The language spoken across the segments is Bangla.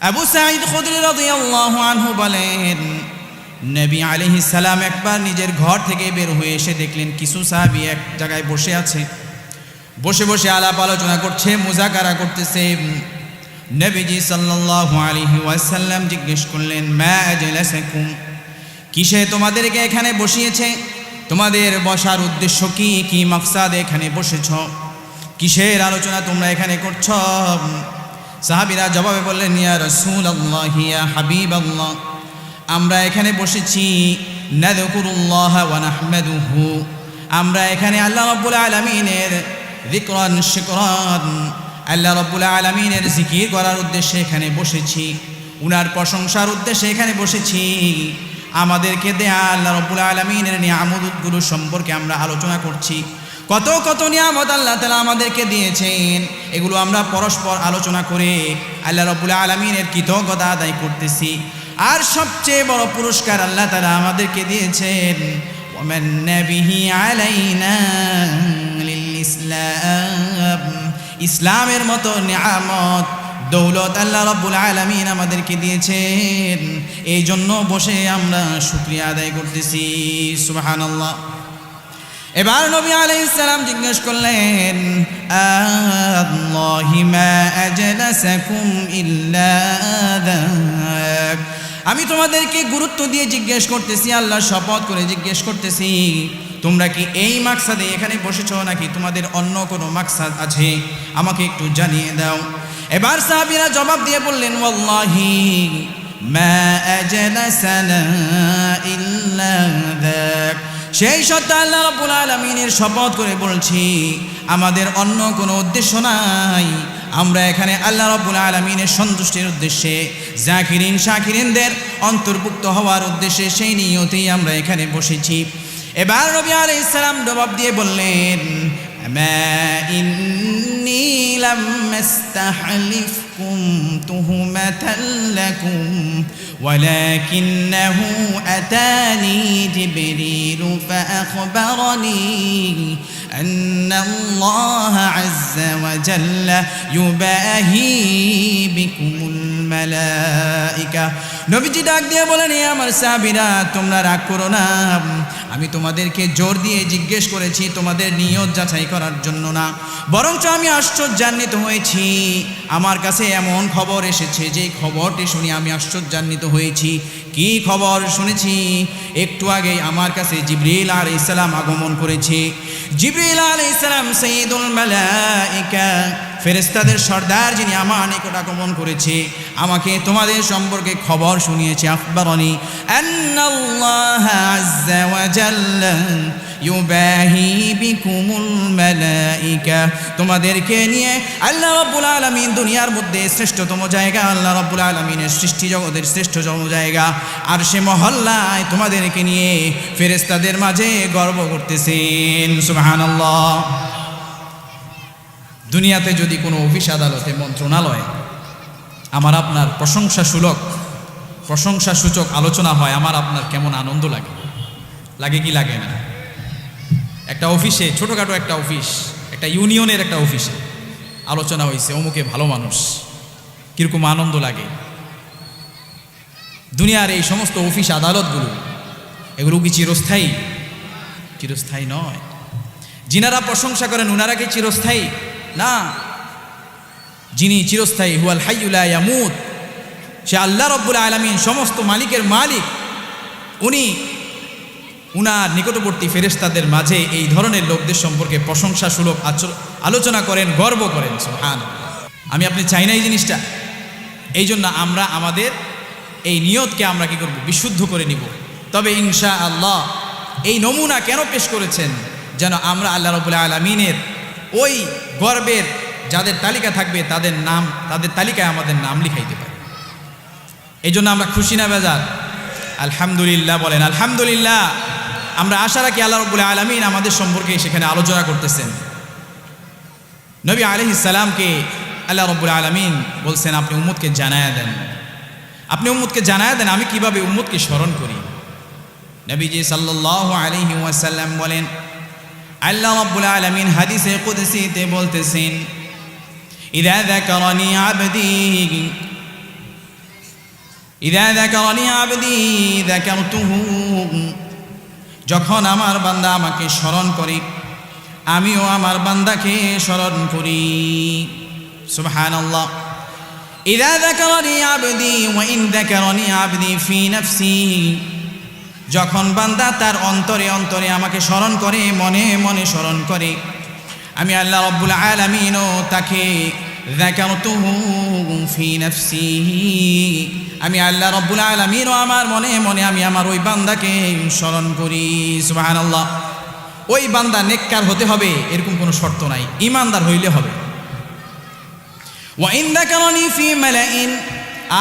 আবু সাঈদ খুদরি রাদিয়াল্লাহু আনহু বলেন, নবী আলাইহিস সালাম একবার নিজের ঘর থেকে বের হয়ে এসে দেখলেন কিছু সাহাবী এক জায়গায় বসে আছে, বসে বসে আলাপ আলোচনা করছে, মুযাকারা করতেছে। নবীজি সাল্লাল্লাহু আলাইহি ওয়াসাল্লাম জিজ্ঞেস করলেন, মা আজলাসাকুম, কিসে তোমাদেরকে এখানে বসিয়েছে? তোমাদের বসার উদ্দেশ্য কি? কি মাকসাদ এখানে বসেছ? কিসের আলোচনা তোমরা এখানে করছ? সাহাবীরা জবাবে বললেন, ইয়া রাসূলুল্লাহ, ইয়া হাবিবাল্লাহ, আমরা এখানে বসেছি নাযকুরুল্লাহ ওয়া নাহমাদুহু, আমরা এখানে আল্লাহ রাব্বুল আলামিনের যিকরান শিকরান, আল্লাহ রাব্বুল আলামিনের জিকির করার উদ্দেশ্যে এখানে বসেছি, উনার প্রশংসার উদ্দেশ্যে এখানে বসেছি। আমাদেরকে দেয়া আল্লাহ রাব্বুল আলামিনের নিয়ামতগুলো সম্পর্কে আমরা আলোচনা করছি। কত কত নিয়ামত আল্লাহ তাআলা আমাদেরকে দিয়েছেন, এগুলো আমরা পরস্পর আলোচনা করে আল্লাহ রাব্বুল আলামিনের কৃতজ্ঞতা আদায় করতেছি। আর সবচেয়ে বড় পুরস্কার আল্লাহ তাআলা আমাদেরকে দিয়েছেন, ওয়ামান্না বিহি আলাইনা লিল ইসলাম, ইসলামের মতো নিয়ামত দৌলত আল্লাহ রাব্বুল আলামিন আমাদেরকে দিয়েছেন। এই জন্য বসে আমরা শুকরিয়া আদায় করতেছি। সুবহানাল্লাহ। এবার নবী আলাইহিস সালাম জিজ্ঞেস করলেন, আল্লাহি মা আজলাসাকুম ইল্লা যাক, আমি তোমাদেরকে গুরুত্ব দিয়ে জিজ্ঞেস করতেছি, আল্লাহর শপথ করে জিজ্ঞেস করতেছি, তোমরা কি এই মাকসাদে এখানে বসেছ নাকি তোমাদের অন্য কোনো মাকসাদ আছে? আমাকে একটু জানিয়ে দাও। এবার সাহাবীরা জবাব দিয়ে বললেন, ওয়াল্লাহি মা আজলাসানা ইল্লা যাক, সেই সত্য আল্লাহ রাব্বুল আলামিনের শপথ করে বলছি, আমাদের অন্য কোনো উদ্দেশ্য নাই। আমরা এখানে আল্লাহ রাব্বুল আলামিনের সন্তুষ্টির উদ্দেশ্যে, জাকিরিন শাকিরিনদের অন্তর্ভুক্ত হওয়ার উদ্দেশ্যে, সেই নিয়তেই আমরা এখানে বসেছি। এবার নবী আলাইহিস সালাম জবাব দিয়ে বললেন, মা ইন্নী লাম আস্তাহলিফকুম তুহমাতাল লাকুম ওয়ালাকিন্নাহু আতানি জিবরিল ফাআখবারানি আন্নাল্লাহা আযজা ওয়া জাল্লা ইউবাহি বিকুমুল মালাইকা। নবীজি ডাক দিয়ে বলেন, হে আমার সাহাবীরা, তোমরা রাগ করো না, আমি তোমাদেরকে জোর দিয়ে জিজ্ঞেস করেছি তোমাদের নিয়ত যাচাই করার জন্য না, বরঞ্চ আমি আশ্চর্যান্বিত হয়েছি। আমার কাছে এমন খবর এসেছে, যে খবরটি শুনে আমি আশ্চর্যান্বিত হয়েছি। কি খবর শুনেছি? একটু আগে আমার কাছে জিবরিল আলাইহিস সালাম আগমন করেছে। জিবরিল আলাইহিস সালাম সাইয়্যিদুল মালাইকা, ফেরেশতাদের সর্দার, যিনি আমার নিকট আগমন করেছে, আমাকে তোমাদের সম্পর্কে খবর শুনিয়েছে। আখবারানি আন্নাল্লাহা আযজা ওয়া জাল্লা ইউবাহি বিকুমুল মালাইকা, তোমাদেরকে নিয়ে আল্লাহ রাব্বুল আলামিন দুনিয়ার মধ্যে শ্রেষ্ঠতম জায়গা, আল্লাহ রাব্বুল আলামিনের সৃষ্টি জগতের শ্রেষ্ঠতম জায়গা আরশে মহল্লায় তোমাদেরকে নিয়ে ফেরেশতাদের মাঝে গর্ব করতেছেন। সুবহানাল্লাহ। দুনিয়াতে যদি কোনো অফিস আদালতে, মন্ত্রণালয়ে আমার আপনার প্রশংসাসূচক আলোচনা হয়, আমার আপনার কেমন আনন্দ লাগে? লাগে কি লাগে না? একটা অফিসে, ছোটোখাটো একটা অফিস, একটা ইউনিয়নের একটা অফিসে আলোচনা হয়েছে, অমুকে ভালো মানুষ, কীরকম আনন্দ লাগে? দুনিয়ার এই সমস্ত অফিস আদালতগুলো, এগুলো কি চিরস্থায়ী? চিরস্থায়ী নয়। যিনারা প্রশংসা করেন উনারা কি চিরস্থায়ী? না। যিনি চিরস্থায়ী, হুয়াল হাইয়্যু লা ইয়ামুত, সে আল্লাহ রাব্বুল আলামিন, সমস্ত মালিকের মালিক। উনি উনার নিকটবর্তী ফেরেশতাদের মাঝে এই ধরনের লোকদের সম্পর্কে প্রশংসাসুলভ আলোচনা করেন, গর্ব করেন। সুবহানাল্লাহ। আমি আপনি চাই না এই জিনিসটা। এই জন্য আমরা আমাদের এই নিয়তকে আমরা কি করব? বিশুদ্ধ করে নিব। তবে ইনশাআল্লাহ এই নমুনা কেন পেশ করেছেন? যেন আমরা আল্লাহ রাব্বুল আলামিনের ওই গর্বের যাদের তালিকা থাকবে, তাদের নাম, তাদের তালিকায় আমাদের নাম লিখাইতে পারি। এই জন্য আমরা খুশি না বেজার? আলহামদুলিল্লাহ বলেন আলহামদুলিল্লাহ। আমরা আশা রাখি আল্লাহ রাব্বুল আলামিন আমাদের সম্পর্কে সেখানে আলোচনা করতেছেন। নবী আলাইহিস সালামকে আল্লাহ রাব্বুল আলামিন বলছেন, আপনি উম্মতকে জানায়া দেন, আপনি উম্মতকে জানায়া দেন আমি কিভাবে উম্মতকে স্মরণ করি। নবীজি সাল্লাল্লাহু আলাইহি ওয়াসাল্লাম বলেন, আল্লাহ রাব্বুল আলামিন হাদিসে কুদসিতে বলতেছেন, ইযা যাকারানি আবদি ইযা যাকারানি আবদি যাকারতুহু, যখন আমার বান্দা আমাকে স্মরণ করে আমিও আমার বান্দাকে স্মরণ করি। সুবহানাল্লাহ। ইযা যাকারানি আবদি ওয়া ইন যাকারানি আবদি ফি নাফসি, যখন বান্দা তার অন্তরে অন্তরে আমাকে স্মরণ করে, মনে মনে স্মরণ করে, আমি আল্লাহ রাব্বুল আলামিনও তাকে যাকারতুহু ফি নাফসিহি, আমি আল্লাহ রাব্বুল আলামিনও আমার মনে মনে আমি আমার ওই বান্দাকে স্মরণ করি। সুবহানাল্লাহ। ওই বান্দা নেককার হতে হবে এরকম কোনো শর্ত নাই, ঈমানদার হইলে হবে। ওয়া ইন যাকারানি ফি মালাইন,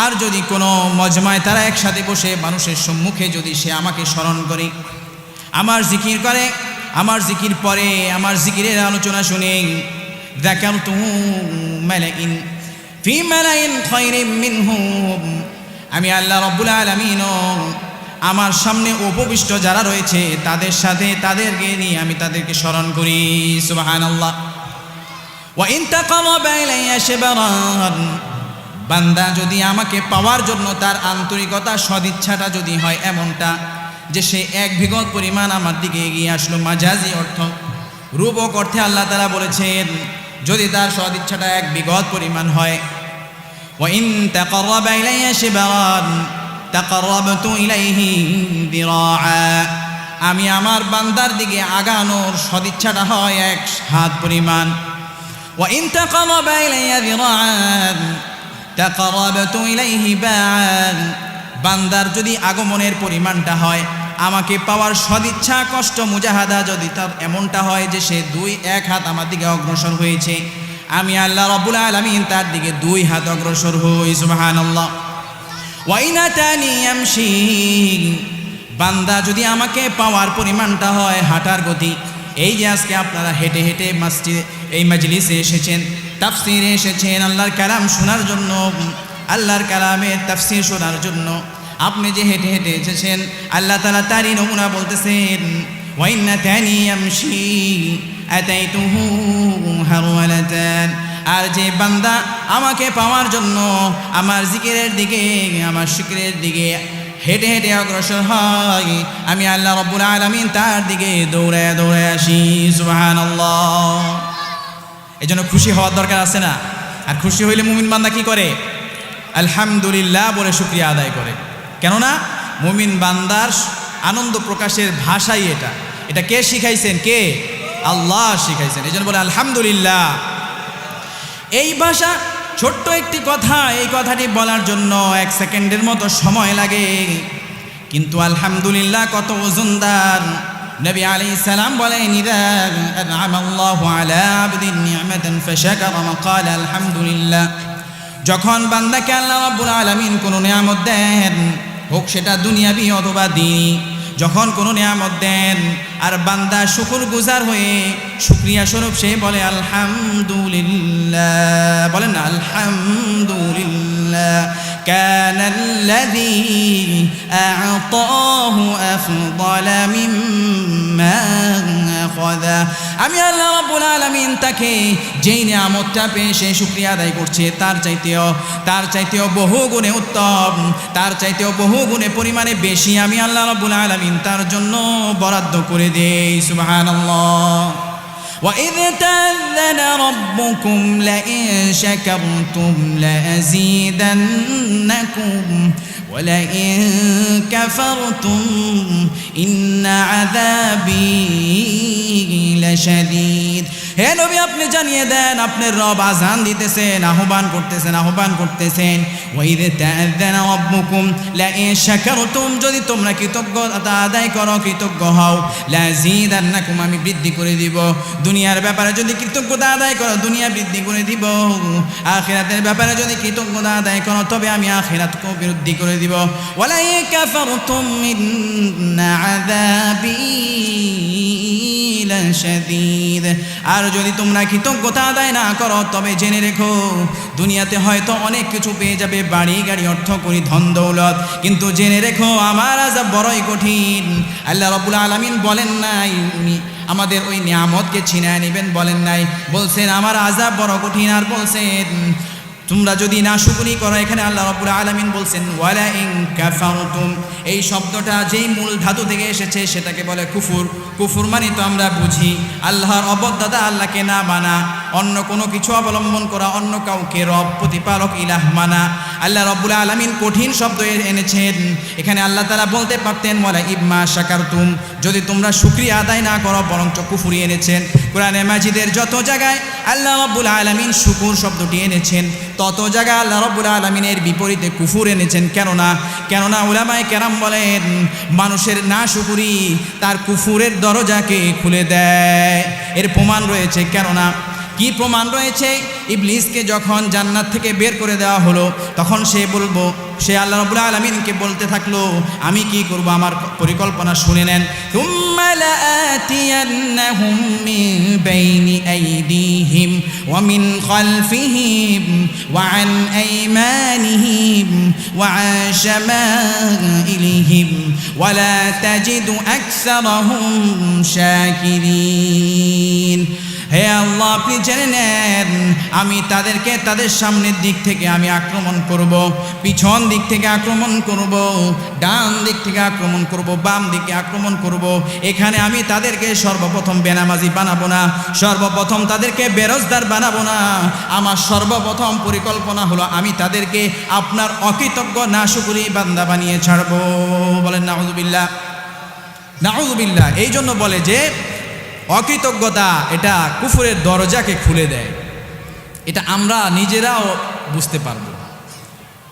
আর যদি কোনো মজমায় তারা একসাথে বসে মানুষের সম্মুখে যদি সে আমাকে স্মরণ করে, আমার জিকির করে, আমার জিকির পরে, আমার জিকিরের আলোচনা শুনে, যাকারতুহু মালাইন ফি মালাইন খায়রিম মিনহুম, আমি আল্লাহ রাব্বুল আলামিনও আমার সামনে উপবিষ্ট যারা রয়েছে তাদের সাথে তাদেরকে নিয়ে আমি তাদেরকে স্মরণ করি। সুবহানাল্লাহ। ওয়া ইন তাকাররাবা ইলাইয়া শিবরান, বান্দা যদি আমাকে পাওয়ার জন্য তার আন্তরিকতা সদিচ্ছাটা যদি হয় এমনটা যে সে এক বিঘত পরিমাণ আমার দিকে এগিয়ে আসলো, মাজাজি অর্থ, রূপক অর্থে আল্লাহ তাআলা বলেছেন যদি তার সদিচ্ছাটা এক বিঘত পরিমাণ হয়, ওয়া ইন তাকাররাবা ইলাইয়া শিবরান তাকাররাবতু ইলাইহি দিরাআ, আমি আমার বান্দার দিকে আগানোর সদিচ্ছাটা হয় এক হাত পরিমাণ। ওয়া ইন তাকাররাবা ইলাইয়া দিরাআন তাকাররাবতু ইলাইহি বাআন, বান্দার যদি আগমনের পরিমাণটা হয়, আমাকে পাওয়ার সদিচ্ছা কষ্ট মুজাহাদা যদি তার এমনটা হয় যে সে এক হাত আমার দিকে অগ্রসর হয়েছে, আমি আল্লাহ রাব্বুল আলামিন তার দিকে 2 হাত অগ্রসর হই। সুবহানাল্লাহ। ওয়া ইন আতানি ইয়ামশি, বান্দা যদি আমাকে পাওয়ার পরিমাণটা হয় হাঁটার গতি, এই যে আজকে আপনারা হেঁটে হেঁটে মসজিদে এই মজলিসে এসেছেন, তাফসিরে এসেছেন আল্লাহর কালাম শোনার জন্য, আল্লাহর কালামের তাফসির শোনার জন্য, আপনি যে হেঁটে হেঁটে এসেছেন আল্লাহ তাআলা তারই নমুনা বলতেছেন, ওয়া ইন আতানি ইয়ামশি আতাইতুহু হারওয়ালাতান, আর যে বান্দা আমাকে পাওয়ার জন্য আমার জিকিরের দিকে, আমার শিকরের দিকে হেঁটে হেঁটে অগ্রসর হয়, আমি আল্লাহ রাব্বুল আলামিন তার দিকে দৌড়ে দৌড়ে আসি। সুবহানাল্লাহ। এজন্য খুশি হওয়ার দরকার আছে না? আর খুশি হইলে মুমিন বান্দা কি করে? আলহামদুলিল্লাহ বলে শুকরিয়া আদায় করে। কেননা মুমিন বান্দার আনন্দ প্রকাশের ভাষাই এটা। এটা কে শিখাইছেন? কে? আল্লাহ শিখাইছেন। এই জন্য বলে আলহামদুলিল্লাহ। এই ভাষা ছোট্ট একটি কথা, এই কথাটি বলার জন্য 1 সেকেন্ডের মতো সময় লাগে, কিন্তু আলহামদুলিল্লাহ কত ওজনদার। নবী আলাইহিস সালাম বলেন, ইযা আন'আমাল্লাহু আলা আবদিন নি'মাতান ফাশাকারা ওয়া ক্বালা আলহামদুলিল্লাহ, যখন বান্দাকে আল্লাহ রাব্বুল আলামিন কোনো নিয়ামত দেন, হোক সেটা দুনিয়াবি অথবা দ্বীনি, যখন কোনো নিয়ামত দেন আর বান্দা শুকরগুজার হয়ে শুকরিয়া স্বরূপ সে বলে আলহামদুলিল্লাহ, বলেন না আলহামদুলিল্লাহ, কানাল্লাযী আ'তাহু আফদালা মিম্মা আখাযা, আমি আল্লাহ রাব্বুল আলামিন তাকে যেই নিয়ামতটা পেয়ে সে শুকরিয়া আদায় করছে তার চাইতেও বহু গুণে উত্তম, তার চাইতেও বহু গুণে পরিমাণে বেশি আমি আল্লাহ রাব্বুল আলামিন তার জন্য বরাদ্দ করে দেই। সুবহানাল্লাহ। وَإِذْ تَأَذَّنَ رَبُّكُمْ لَئِن شَكَرْتُمْ لَأَزِيدَنَّكُمْ وَلَئِن كَفَرْتُمْ إِنَّ عَذَابِي لَشَدِيدٌ। হে নবী, আপনি জানিয়ে দেন আপনার রব আযান দিতেছেন, আহ্বান করতেছেন। ওয়াইদ তাআযানা রাব্বুকুম লাইন শাকারতুম, যদি তোমরা কৃতজ্ঞতা আদায় করো, কৃতজ্ঞ হও, লাযীদান্নাকুম, আমি বৃদ্ধি করে দিব। দুনিয়ার ব্যাপারে যদি কৃতজ্ঞতা আদায় করো, দুনিয়া বৃদ্ধি করে দিব। আখিরাতের ব্যাপারে যদি কৃতজ্ঞতা আদায় করো, তবে আমি আখিরাতকেও বৃদ্ধি করে দিব। ওয়ালাইন কাফারতুম ইন্না আযাবী লাশাদীদ, আর যদি তোমরা কৃতজ্ঞতা আদায় না করো, তবে জেনে রেখো দুনিয়াতে হয়তো অনেক কিছু পেয়ে যাবে, বাড়ি গাড়ি, অর্থ করি, ধন দৌলত, কিন্তু জেনে রেখো আমার আযাব বড়ই কঠিন। আল্লাহ রাব্বুল আলামিন বলেন নাই আমাদের ওই নিয়ামতকে ছিনায় নেবেন, বলেন নাই, বলছেন আমার আযাব বড় কঠিন, আর বলছেন তোমরা যদি নাশুকরি করো, এখানে আল্লাহ রাব্বুল আলামিন বলছেন ওয়ালা ইন কাফারতুম, এই শব্দটা যেই মূল ধাতু থেকে এসেছে সেটাকে বলে কুফুর। কুফুর মানে তো আমরা বুঝি আল্লাহর অবদাদা, আল্লাহকে না মানা, অন্য কোনো কিছু অবলম্বন করা, অন্য কাউকে রব প্রতিপালক ইলাহ মানা। আল্লাহ রাব্বুল আলামিন কঠিন শব্দ এনেছেন এখানে। আল্লাহ তাআলা বলতে পারতেন ওয়ালা ইম্মা শাকারতুম, যদি তোমরা শুকরিয়া আদায় না করো, বরঞ্চ কুফরি এনেছেন। কোরআনে মাজিদের যত জায়গায় আল্লাহ রাব্বুল আলামিন শুকুর শব্দটি এনেছেন, তত জায়গায় আল্লাহ রাব্বুল আলামিনের বিপরীতে কুফুর এনেছেন। কেননা উলামায়ে কেরাম বলেন মানুষের নাশুকরি তার কুফুরের দরজাকে খুলে দেয়। এর প্রমাণ রয়েছে। কেননা কি প্রমাণ রয়েছে? ইবলিসকে যখন জান্নাত থেকে বের করে দেওয়া হলো, তখন সে আল্লাহ রাব্বুল আলামিনকে বলতে থাকলো আমি কি করব, আমার পরিকল্পনা শুনে নেন। তুম্মা লাআতিয়ান্নাহুম মিন বাইনি আইদিহিম ওয়া মিন খালফিহিম ওয়া আন আইমানিহিম ওয়া আন শামাইলিহিম ওয়া লা তাজিদু আকসারাহুম শাকিরিন। হে আল্লাহ, আপনি জেনে নেন আমি তাদেরকে তাদের সামনের দিক থেকে আমি আক্রমণ করব, পিছন দিক থেকে আক্রমণ করব, ডান দিক থেকে আক্রমণ করব, বাম দিকে আক্রমণ করব। এখানে আমি তাদেরকে সর্বপ্রথম বেনামাজি বানাবো না, সর্বপ্রথম তাদেরকে বেরোজগার বানাবো না। আমার সর্বপ্রথম পরিকল্পনা হলো আমি তাদেরকে আপনার অকৃতজ্ঞ নাশুকরি বান্দা বানিয়ে ছাড়বো। বলেন নাউযুবিল্লাহ, নাউযুবিল্লাহ। এই জন্য বলে যে অকৃতজ্ঞতা এটা কুফরের দরজাকে খুলে দেয়। এটা আমরা নিজেরাও বুঝতে পারব।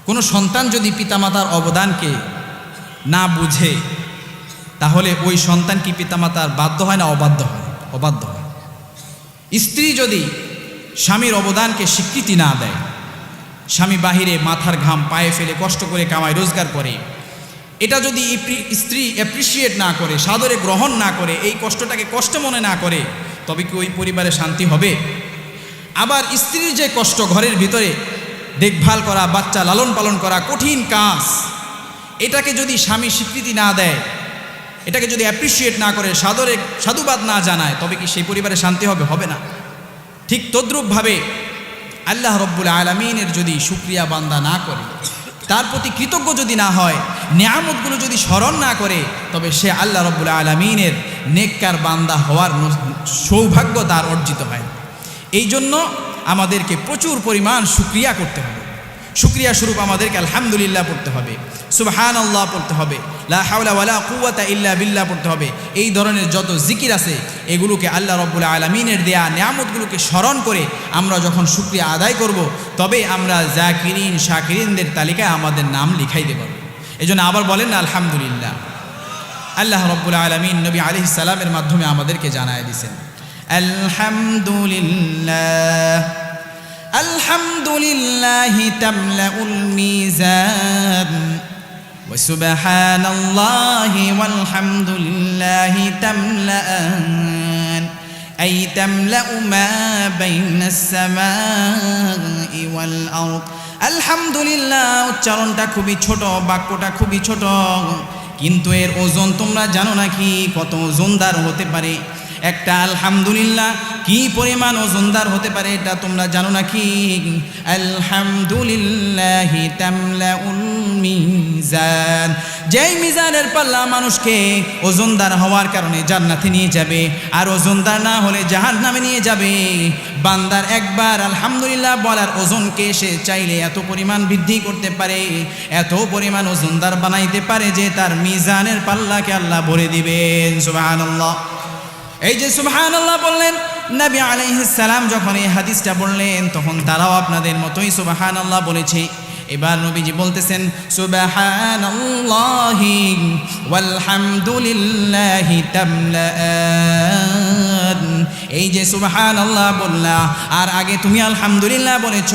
কোনো সন্তান যদি পিতামাতার অবদানকে না বুঝে, তাহলে ওই সন্তান কি পিতামাতার বাধ্য হয় না অবাধ্য হয়? অবাধ্য হয়। স্ত্রী যদি স্বামীর অবদানকে স্বীকৃতি না দেয়, স্বামী বাহিরে মাথার ঘাম পায়ে ফেলে কষ্ট করে কামায় রোজগার করে, এটা যদি স্ত্রী অ্যাপ্রিসিয়েট না করে, সাদরে গ্রহণ না করে, এই কষ্টটাকে কষ্ট মনে না করে, তবে কি ওই পরিবারে শান্তি হবে? আবার স্ত্রীর যে কষ্ট, ঘরের ভিতরে দেখভাল করা, বাচ্চা লালন পালন করা কঠিন কাজ, এটাকে যদি স্বামী স্বীকৃতি না দেয়, এটাকে যদি অ্যাপ্রিসিয়েট না করে, সাদরে সাধুবাদ না জানায়, তবে কি সেই পরিবারে শান্তি হবে? হবে না। ঠিক তদ্রূপভাবে আল্লাহ রাব্বুল আলামিনের যদি শুকরিয়া বান্দা না করে, তার প্রতি কৃতজ্ঞ যদি না হয়, নিয়ামতগুলো যদি স্মরণ না করে, তবে সে আল্লাহ রাব্বুল আলামিনের নেককার বান্দা হওয়ার সৌভাগ্য তার অর্জিত হয়। এই জন্য আমাদেরকে প্রচুর পরিমাণ শুকরিয়া করতে হবে। শুকরিয়া স্বরূপ আমাদেরকে আলহামদুলিল্লাহ পড়তে হবে, সুবহানাল্লাহ পড়তে হবে, লা হাওলা ওয়ালা কুওয়াতা ইল্লা বিল্লাহ পড়তে হবে। এই ধরনের যত জিকির আছে এগুলোকে আল্লাহ রাব্বুল আলামিনের দেয়া নিয়ামতগুলোকে স্মরণ করে আমরা যখন শুকরিয়া আদায় করব, তবে আমরা জাকিরিন শাকিরিনদের তালিকায় আমাদের নাম লিখাই দেব। এই জন্য আবার বলেন না আলহামদুলিল্লাহ। আল্লাহ রাব্বুল আলামিন নবী আলাইহিস সালামের মাধ্যমে আমাদেরকে জানায় দিয়েছেন আলহামদুলিল্লাহ, আলহামদুলিল্লাহি তামলাউল মিজান ওয়া সুবহানাল্লাহি ওয়াল হামদুলিল্লাহি তামলাআন, আই তামলাউ মা বাইনাস সামাই ওয়াল আরদ। আলহামদুলিল্লাহ উচ্চারণটা খুবই ছোট, বাক্যটা খুবই ছোট, কিন্তু এর ওজন তোমরা জানো নাকি কত ওজনদার হতে পারে? একটা আলহামদুলিল্লাহ কি পরিমাণ ওজনদার হতে পারে এটা তোমরা জানো নাকি? আলহামদুলিল্লাহি তামলাউল মিজান, যেই মিজানের পাল্লা মানুষকে ওজনদার হওয়ার কারণে জান্নাতে নিয়ে যাবে, আর ওজনদার না হলে জাহান্নামে নিয়ে যাবে। বান্দার একবার আলহামদুলিল্লাহ বলার ওজনকে সে চাইলে এত পরিমাণ বৃদ্ধি করতে পারে, এত পরিমাণ ওজনদার বানাইতে পারে যে তার মিজানের পাল্লাকে আল্লাহ ভরে দিবেন। সুবহানাল্লাহ। এই যে সুবহানাল্লাহ বললেন, নবী আলাইহিস সালাম যখন এই হাদিসটা বললেন, তখন তারাও আপনাদের মতোই সুবহানাল্লাহ বলেছে। এবার নবীজি বলতেছেন সুবহানাল্লাহি ওয়াল হামদুলিল্লাহি তামলাআন। এই যে সুবহানাল্লাহ বললা আর আগে তুমি আলহামদুলিল্লাহ বলেছ,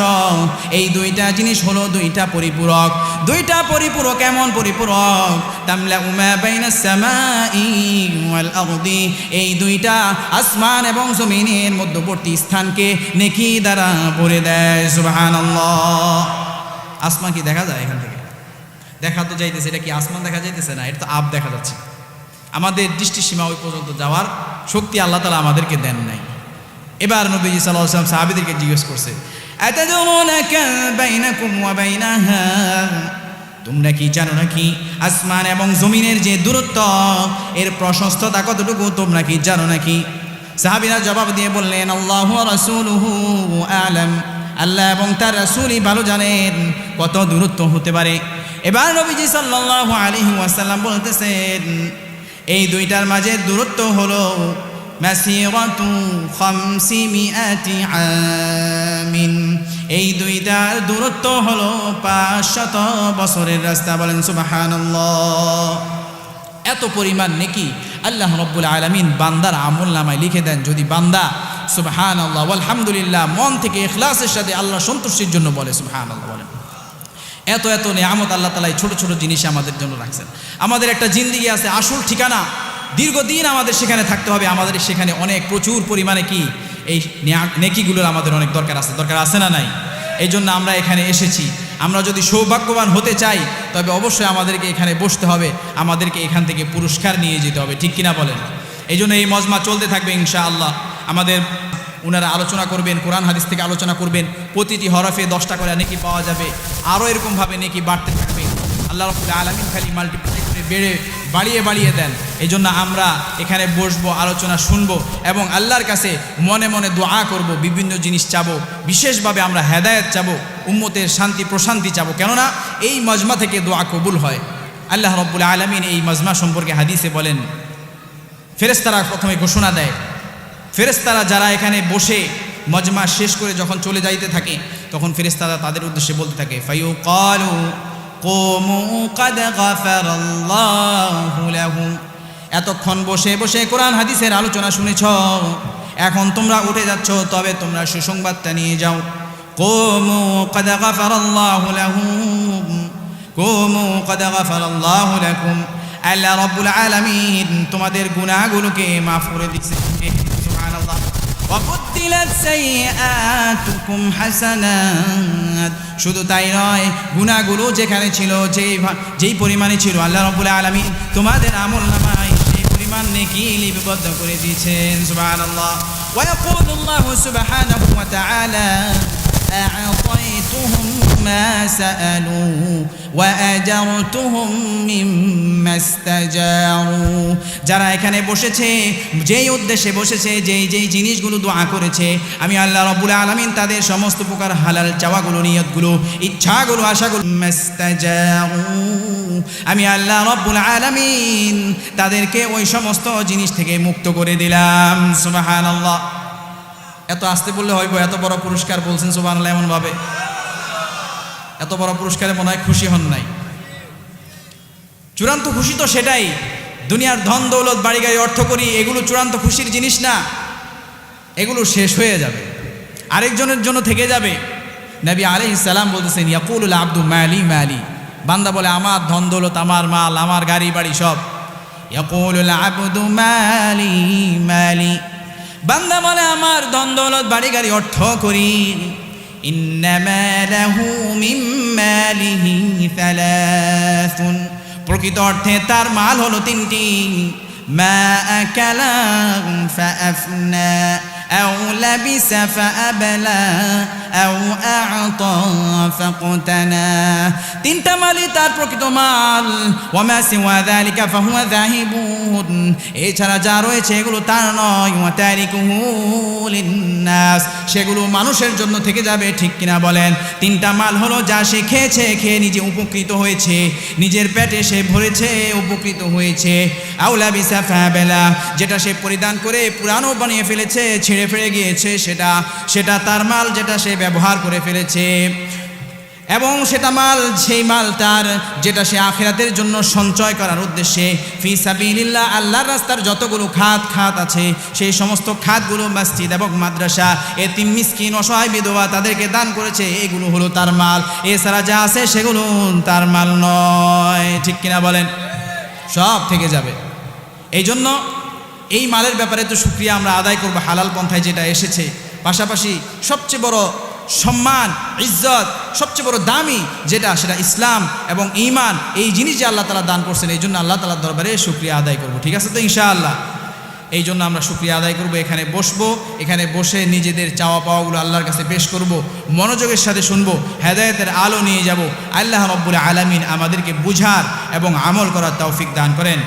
এই দুইটা জিনিস হলো দুইটা পরিপূরক। দুইটা পরিপূরক এমন পরিপূরক, তামলাউ মা বাইনাস সামাই ওয়াল আরদি, এই দুইটা আসমান এবং জমিনের মধ্যবর্তী স্থানকে নেকি দ্বারা ভরে দেয়। সুবহানাল্লাহ। আসমান কি দেখা যায়? এখান থেকে দেখা তো যাইতেছে, এটা কি আসমান দেখা যাইতেছে না, এটা তো আব দেখা যাচ্ছে। আমাদের দৃষ্টিসীমা ওই পর্যন্ত যাওয়ার শক্তি আল্লাহ তাআলা আমাদেরকে দেন নাই। এবার নবীজি সাল্লাল্লাহু আলাইহি ওয়াসাল্লাম সাহাবীদেরকে জিজ্ঞেস করছে, আতাদরুনা কাম বাইনাকুম ওয়া বাইনাহা, তোমরা কি জানো নাকি আসমান এবং জমিনের যে দূরত্ব এর প্রশস্ততা কতটুকু তোমরা কি জানো নাকি? সাহাবীরা জবাব দিয়ে বললেন আল্লাহু ওয়া রাসূলুহু আ'লাম, আল্লাহ এবং তার রাসূলই ভালো জানেন কত দূরত্ব হতে পারে। এবার নবীজি সাল্লাল্লাহু আলাইহি ওয়াসাল্লাম বলতেছেন এই দুইটার মাঝে দূরত্ব হলো মাসিরাতু 500 আমিন, এই দুইটার দূরত্ব হলো 500 বছরের রাস্তা। বলেন সুবহানাল্লাহ। এত পরিমাণ নেকি আল্লাহ রাব্বুল আলামিন বান্দার আমলনামায় লিখে দেন যদি বান্দা সুবহানাল্লাহ আলহামদুলিল্লাহ মন থেকে ইখলাসের সাথে আল্লাহ সন্তুষ্টির জন্য বলে সুবহানাল্লাহ। বলেন এত এত নিয়ামত আল্লাহ তাআলা ছোট ছোট জিনিস আমাদের জন্য রাখছেন। আমাদের একটা জিন্দেগি আছে, আসল ঠিকানা, দীর্ঘদিন আমাদের সেখানে থাকতে হবে। আমাদের সেখানে অনেক প্রচুর পরিমাণে কি এই নেকিগুলোর আমাদের অনেক দরকার আছে না নাই? এই জন্য আমরা এখানে এসেছি। আমরা যদি সৌভাগ্যবান হতে চাই তবে অবশ্যই আমাদেরকে এখানে বসতে হবে, আমাদেরকে এখান থেকে পুরস্কার নিয়ে যেতে হবে, ঠিক কিনা বলেন? এই জন্য এই মজমা চলতে থাকবে ইনশাআল্লাহ। আমাদের ওনারা আলোচনা করবেন, কোরআন হাদিস থেকে আলোচনা করবেন, প্রতিটি হরফে 10টা করে নেকি পাওয়া যাবে, আরও এরকমভাবে নেকি বাড়তে থাকবে। আল্লাহ রাব্বুল আলামিন খালি মাল্টিপ্লাই করে বাড়িয়ে দেন। এই জন্য আমরা এখানে বসবো, আলোচনা শুনবো এবং আল্লাহর কাছে মনে মনে দোয়া করব, বিভিন্ন জিনিস চাবো, বিশেষভাবে আমরা হেদায়েত চাবো, উম্মতের শান্তি প্রশান্তি চাবো, কেননা এই মজমা থেকে দোয়া কবুল হয়। আল্লাহ রাব্বুল আলামিন এই মজমা সম্পর্কে হাদিসে বলেন, ফেরেশতারা প্রথমে ঘোষণা দেয়, ফেরেশতারা যারা এখানে বসে মজমা শেষ করে যখন চলে যাইতে থাকে তখন ফেরেশতারা তাদের উদ্দেশ্যে বলতে থাকে ফায়ুকালু কুমু কাদ গাফারাল্লাহু লাহুম, এতক্ষণ বসে বসে কোরআন হাদিসের আলোচনা শুনেছ, এখন তোমরা উঠে যাচ্ছ, তবে তোমরা সুসংবাদটা নিয়ে যাও। কুমু কাদ গাফারাল্লাহু লাহুম, কুমু কাদ গাফারাল্লাহু লাকুম, আল্লাহ রাব্বুল আলামিন তোমাদের গুনাহগুলোকে মাফ করে দিয়েছেন। সুবহানাল্লাহ। ওয়াবুদ্দিলাত সাইয়্যাতুকুম হাসানাত, শুধু তাই নয়, গুনাহগুলো যেখানে ছিল যেই পরিমাণে ছিল আল্লাহ রাব্বুল আলামিন তোমাদের আমলনামায় সেই পরিমাণ নেকি লিপিবদ্ধ করে দিয়েছেন। সুবহানাল্লাহ। ওয়া ইয়াকুলুল্লাহু সুবহানাহু ওয়া তাআলা أعطيتهم ما سألوا وأجرتهم مما استجاروا, যারা এখানে বসেছে, যেই উদ্দেশ্যে বসেছে, যেই জিনিসগুলো দোয়া করেছে, আমি আল্লাহ রাব্বুল আলামিন তাদের সমস্ত প্রকার হালাল চাওয়াগুলো, নিয়তগুলো, ইচ্ছাগুলো, আশাগুলো মাস্তাজারু, আমি আল্লাহ রাব্বুল আলামিন তাদেরকে ওই সমস্ত জিনিস থেকে মুক্ত করে দিলাম। সুবহানাল্লাহ। এত আসতে বললে হইব, এত বড় পুরস্কার বলছেন সুবহানাল্লাহ এমনভাবে, এত বড় পুরস্কারে মনে হয় খুশি হন নাই। চূড়ান্ত খুশি তো সেটাই, দুনিয়ার ধন দৌলত বাড়ি গাড়ি অর্থ করি এগুলো চূড়ান্ত খুশির জিনিস না, এগুলো শেষ হয়ে যাবে, আরেকজনের জন্য থেকে যাবে। নবী আলাইহিস সালাম বলতেছেন ইয়াকুলুল আব্দু মালি মালি, বান্দা বলে আমার ধন দৌলত, আমার মাল, আমার গাড়ি বাড়ি সব। ইয়াকুলুল আব্দু মালি মালি, বান্দা বলে আমার ধন দৌলত বাড়ি গাড়ি অর্থ করি। ইন্নামা লাহু মিন মালিহি সালাসুন, প্রকৃত অর্থে তার মাল হলো 3টি। মা আকালা ফাআফনা আও লাবিসা ফাআবলা আও আ'তা ফাকতানা, 3টা মালই তার প্রকৃত মাল। ওয়ামা সিওয়া যালিকা ফাহুয়া যাহিবুন, এছাড়া যা রয়েছে এগুলো তার নয়। ওয়া তারিকুহু লিন্নাস, সেগুলো মানুষের জন্য থেকে যাবে, ঠিক কিনা বলেন? 3টা মাল হলো যা সে খেয়েছে, খেয়ে নিজে উপকৃত হয়েছে, নিজের পেটে সে ভরেছে, উপকৃত হয়েছে। আও লাবিসা ফাআবলা, যেটা সে পরিধান করে পুরানো বানিয়ে ফেলেছে, ছিঁড়ে ফেলে গিয়েছে, সেটা তার মাল, যেটা সে ব্যবহার করে ফেলেছে। এবং সেটা মাল, সেই মাল তার, যেটা সে আখিরাতের জন্য সঞ্চয় করার উদ্দেশ্যে ফি সাবিলিল্লাহ, আল্লাহর রাস্তার যতগুলো খাত আছে সেই সমস্ত খাতগুলো মসজিদ এবং মাদ্রাসা, এতিম মিসকিন অসহায় বিধবা তাদেরকে দান করেছে, এগুলো হলো তার মাল। এছাড়া যা আছে সেগুলো তার মাল নয়, ঠিক কিনা বলেন? সব থেকে যাবে। এই জন্য এই মালের ব্যাপারে তো শুকরিয়া আমরা আদায় করবো হালাল পন্থায় যেটা এসেছে। পাশাপাশি সবচেয়ে বড় সম্মান, ইজ্জত, সবচেয়ে বড় দামি যেটা, সেটা ইসলাম এবং ঈমান, এই জিনিস যে আল্লাহ তাআলা দান করছেন, এই জন্য আল্লাহ তাআলার দরবারে শুকরিয়া আদায় করব। ঠিক আছে তো ইনশাআল্লাহ? এই জন্য আমরা শুকরিয়া আদায় করব, এখানে বসবো, এখানে বসে নিজেদের চাওয়া পাওয়াগুলো আল্লাহর কাছে পেশ করব, মনোযোগের সাথে শুনবো, হেদায়েতের আলো নিয়ে যাব। আল্লাহ রাব্বুল আলামিন আমাদেরকে বুঝার এবং আমল করার তৌফিক দান করেন।